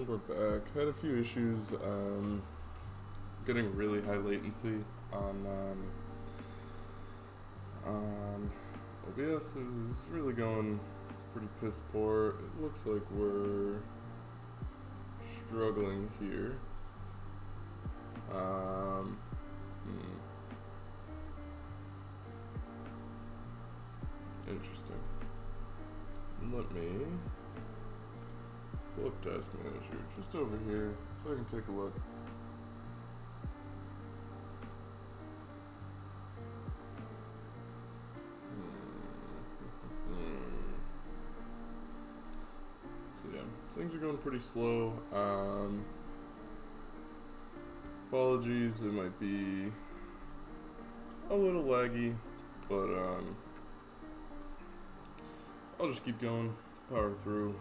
And we're back. Had a few issues getting really high latency on OBS. Is really going pretty piss poor. It looks like we're struggling here. Interesting. Let me pull up Task Manager just over here so I can take a look. So yeah, things are going pretty slow. Apologies, it might be a little laggy, but I'll just keep going, power through,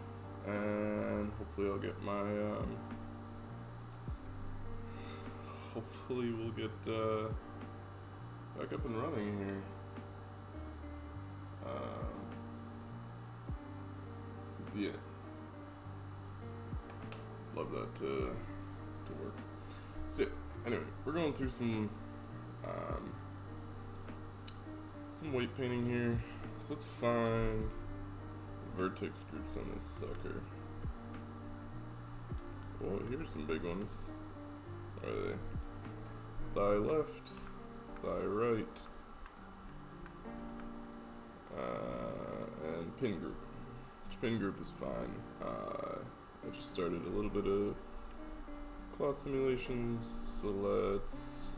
and hopefully I'll get my hopefully we'll get back up and running here. Yeah, love that to work. So anyway, we're going through some weight painting here. So let's find the vertex groups on this sucker. Oh, here's some big ones. Where are they? Thigh left, thigh right, and pin group. Which pin group is fine. I just started a little bit of cloth simulations, so let's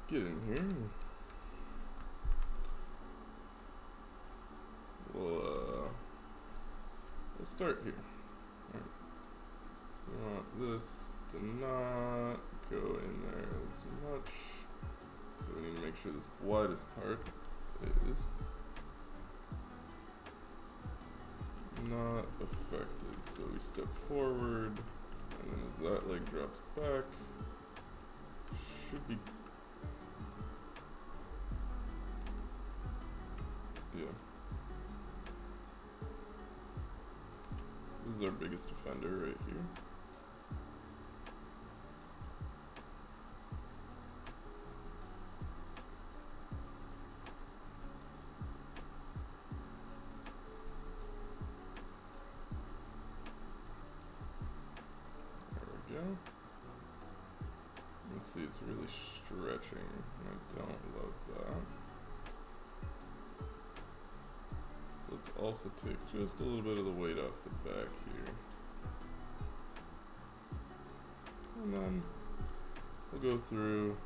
get in here. We'll start here. Alright. We want this to not go in there as much. So we need to make sure this widest part is not affected. So we step forward, and then as that leg drops back, should be, yeah. This is our biggest offender right here. There we go. Let's see, it's really stretching, and I don't love that. So let's also take just a little bit of the weight off the back here. And then we'll go through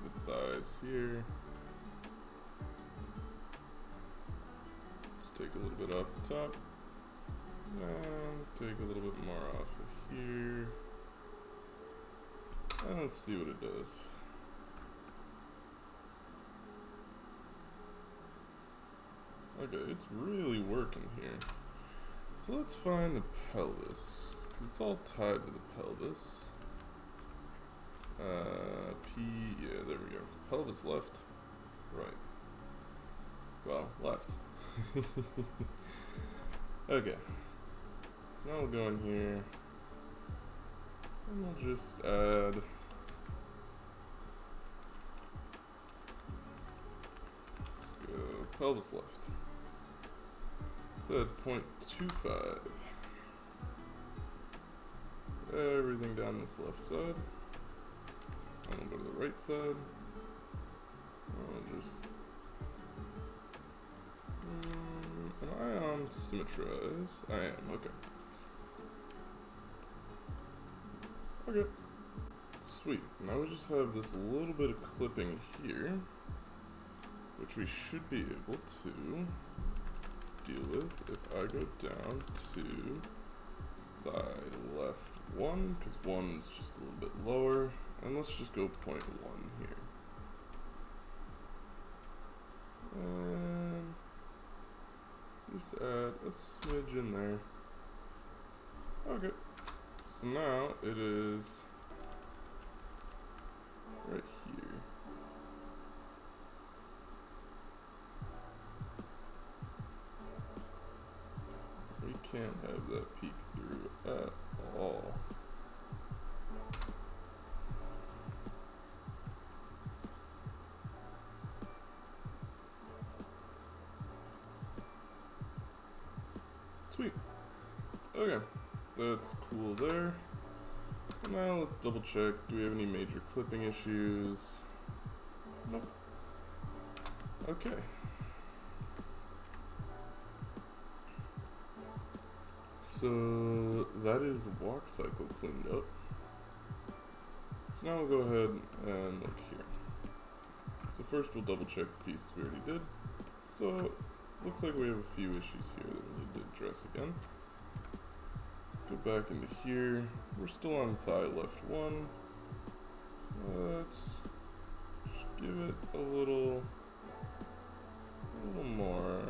the thighs here. Just take a little bit off the top. And take a little bit more off of here. And let's see what it does. Okay, it's really working here. So let's find the pelvis, because it's all tied to the pelvis. Yeah, there we go. Pelvis left, right. Well, left. Okay. Now we'll go in here, and we'll just add let's go pelvis left. Let's add 0.25. Everything down this left side. And we'll go to the right side. I'll just am I on symmetrize? I am, okay. Okay. Sweet. Now we just have this little bit of clipping here, which we should be able to deal with if I go down to thigh left 1, because 1 is just a little bit lower, and let's just go 0.1 here. And just add a smidge in there. Okay. So now it is right here. can't have that peek through at all. Sweet. Okay, that's cool there. Now let's double check. Do we have any major clipping issues? Nope. Okay. So that is walk cycle cleaned up. So now we'll go ahead and look here. So first we'll double check the pieces we already did. So looks like we have a few issues here that we need to address again. Let's go back into here. We're still on thigh left 1. Let's just give it a little more,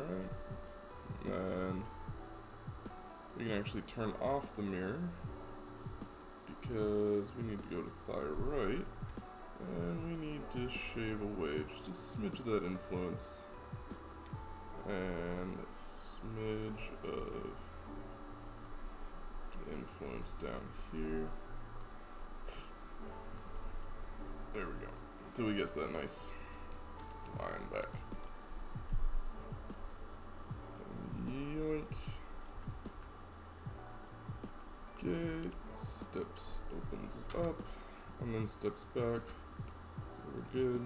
right? And we can actually turn off the mirror because we need to go to thigh right, and we need to shave away just a smidge of that influence and a smidge of influence down here. There we go. Until we get that nice line back. And yoink. Okay, steps opens up and then steps back. So we're good.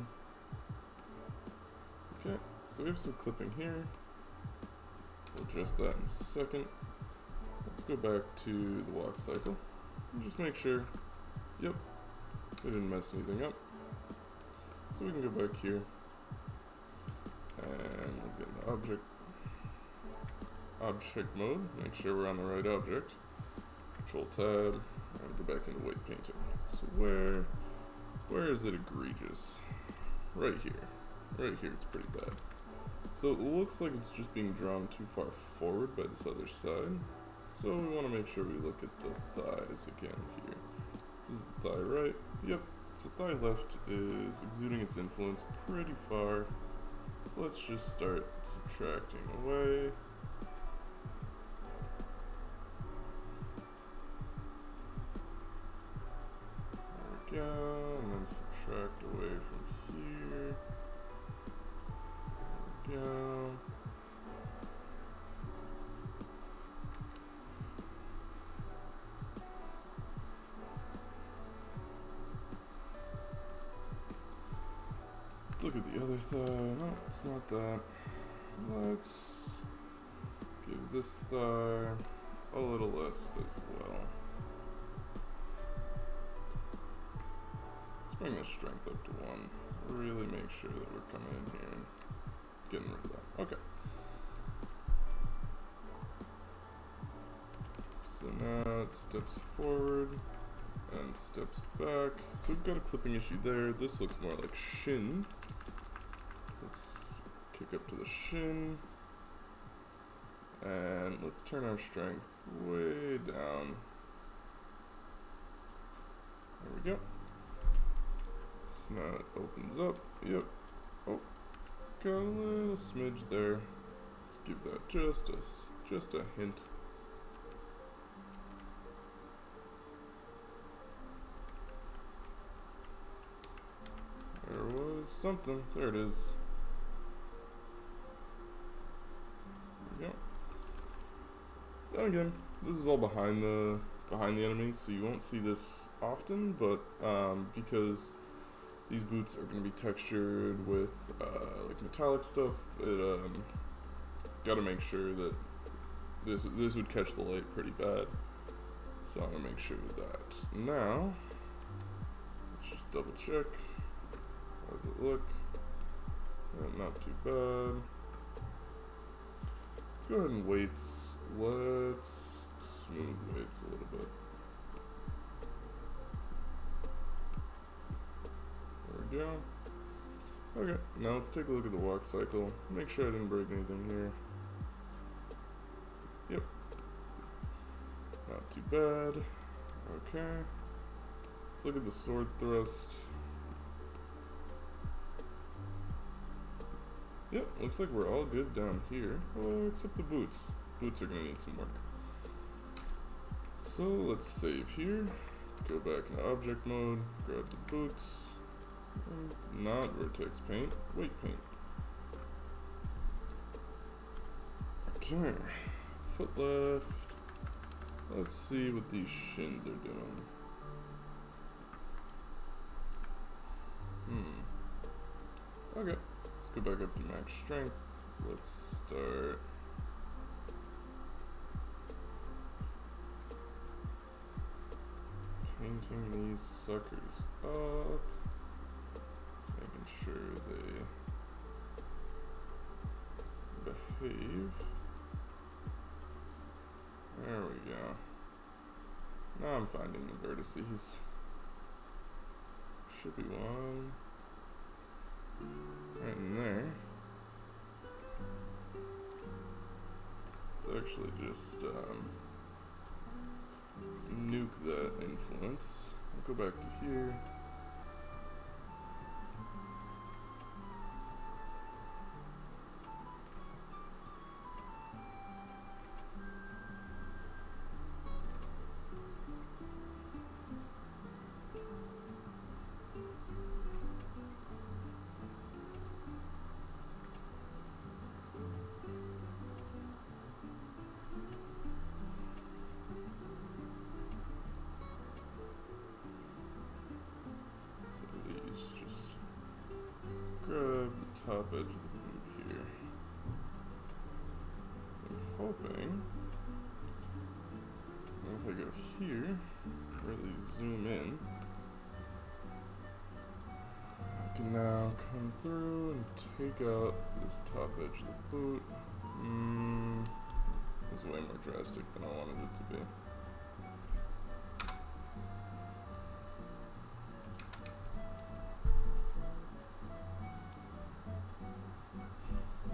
Okay, so we have some clipping here. We'll address that in a second. Let's go back to the walk cycle and just make sure, yep, we didn't mess anything up. So we can go back here and we'll get into object mode, make sure we're on the right object. Control tab and go back into weight painting. So where is it egregious? Right here. Right here it's pretty bad. So it looks like it's just being drawn too far forward by this other side. So we want to make sure we look at the thighs again here. This is the thigh right. Yep. So thigh left is exuding its influence pretty far. Let's just start subtracting away. There we go. And then subtract away from here. There we go. Let's look at the other thigh. No, it's not that. Let's give this thigh a little less as well. Let's bring the strength up to 1. Really make sure that we're coming in here and getting rid of that. Okay. So now it steps forward and steps back. So we've got a clipping issue there. This looks more like shin. Let's kick up to the shin. And let's turn our strength way down. There we go. So now it opens up. Yep. Oh, got a little smidge there. Let's give that just a hint. There was something. There it is. There we go. Then again, this is all behind the enemies, so you won't see this often, but because these boots are going to be textured with like metallic stuff, it got to make sure that this would catch the light pretty bad. So I'm gonna make sure of that. Now, let's just double check. How does it look? Not too bad. Let's go ahead and weights. Let's smooth weights a little bit. There we go. Okay, now let's take a look at the walk cycle. Make sure I didn't break anything here. Yep. Not too bad. Okay. Let's look at the sword thrust. Yep, looks like we're all good down here. Oh, except the boots. Boots are gonna need some work. So let's save here, go back into object mode, grab the boots, and not vertex paint, weight paint. Okay, foot left. Let's see what these shins are doing. Okay, let's go back up to max strength. Let's start. Painting these suckers up. Making sure they behave. There we go. Now I'm finding the vertices. Should be one right in there. It's actually just let's nuke that influence. I'll go back to here. Grab the top edge of the boot here. I'm hoping if I go here, really zoom in, I can now come through and take out this top edge of the boot. It was way more drastic than I wanted it to be.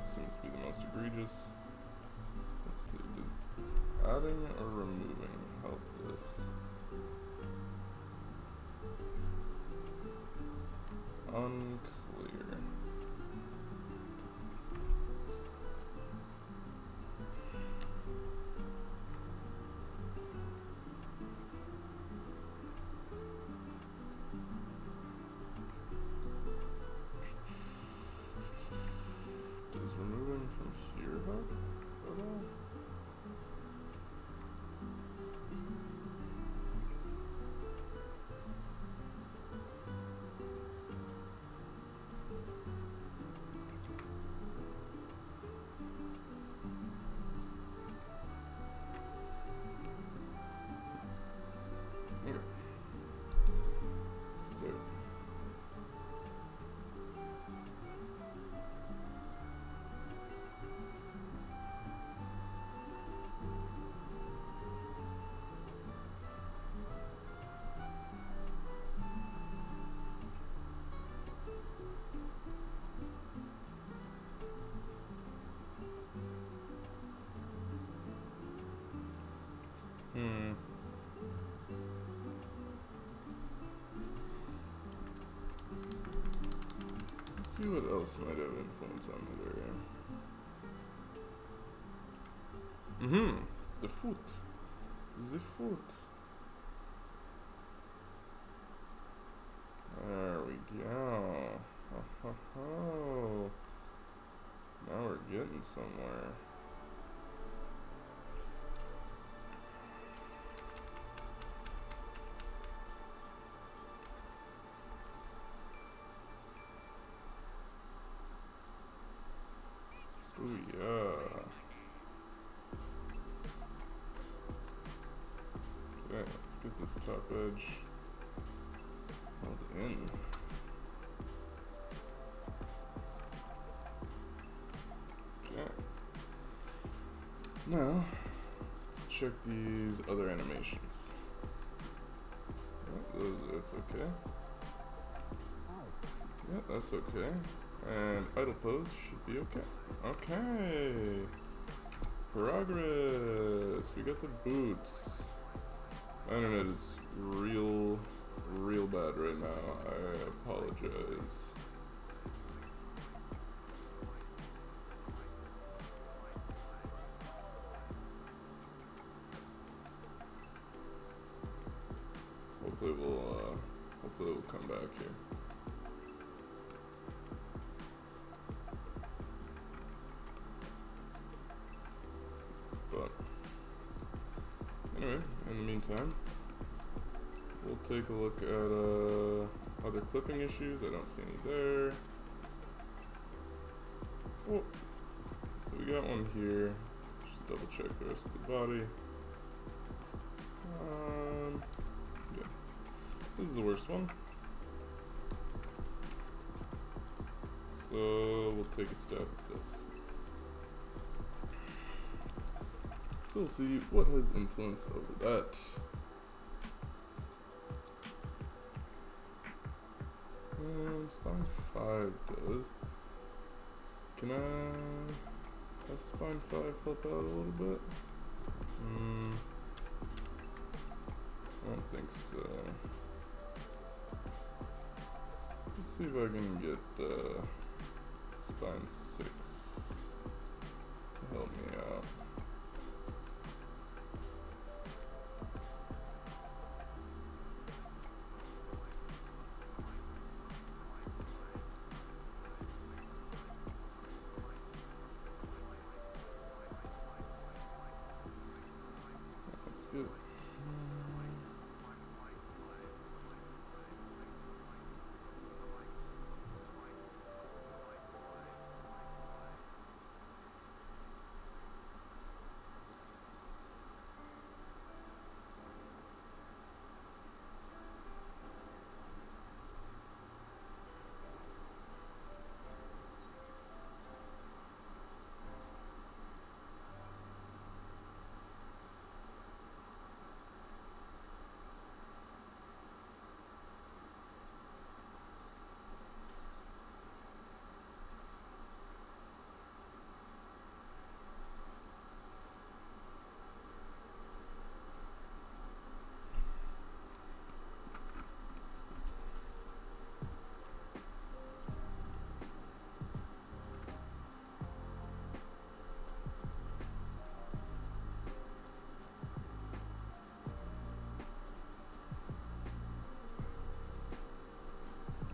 Seems to be the most egregious. Let's see, does adding or removing help this? Unclear. Does removing from here help at all? Okay. Start. Let's see what else might have influence on that area. The foot. The foot. There we go. Oh. Now we're getting somewhere. Booyah. Okay, let's get this top edge held in. Okay. Now, let's check these other animations. Yeah, that's okay. Yeah, that's okay. And idle pose should be okay. Okay. Progress. We got the boots. My internet is real bad right now. I apologize. meantime, we'll take a look at other clipping issues. I don't see any there. Oh, so we got one here. Just double check the rest of the body. Yeah, this is the worst one. So we'll take a stab at this. So we'll see what has influence over that. Spine 5 does. Can I have spine 5 help out a little bit? I don't think so. Let's see if I can get spine 6 to help me out. That's good.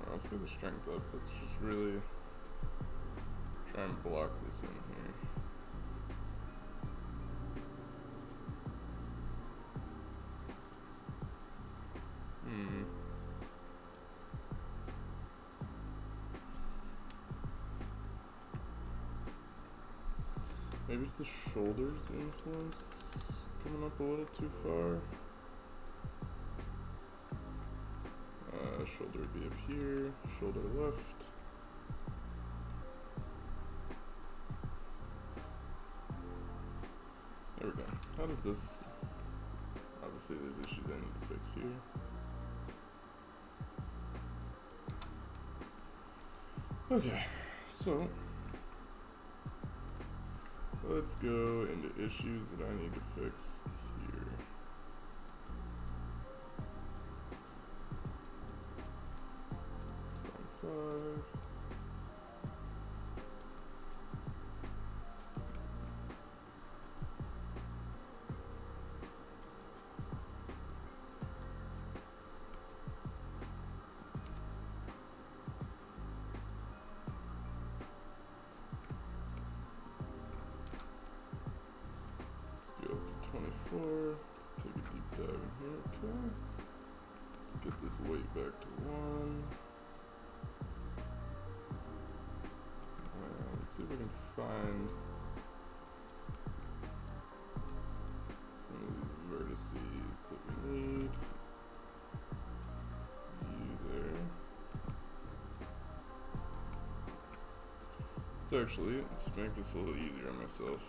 Let's get the strength up. Let's just really try and block this in here. Maybe it's the shoulders influence coming up a little too far. Shoulder would be up here, shoulder left. There we go. How does this, obviously there's issues I need to fix here. Okay, so let's go into issues that I need to fix here. Go up to 24. Let's take a deep dive in here. Okay. Let's get this weight back to 1. Let's see if we can find some of these vertices that we need. You there. Let's actually, let's make this a little easier on myself.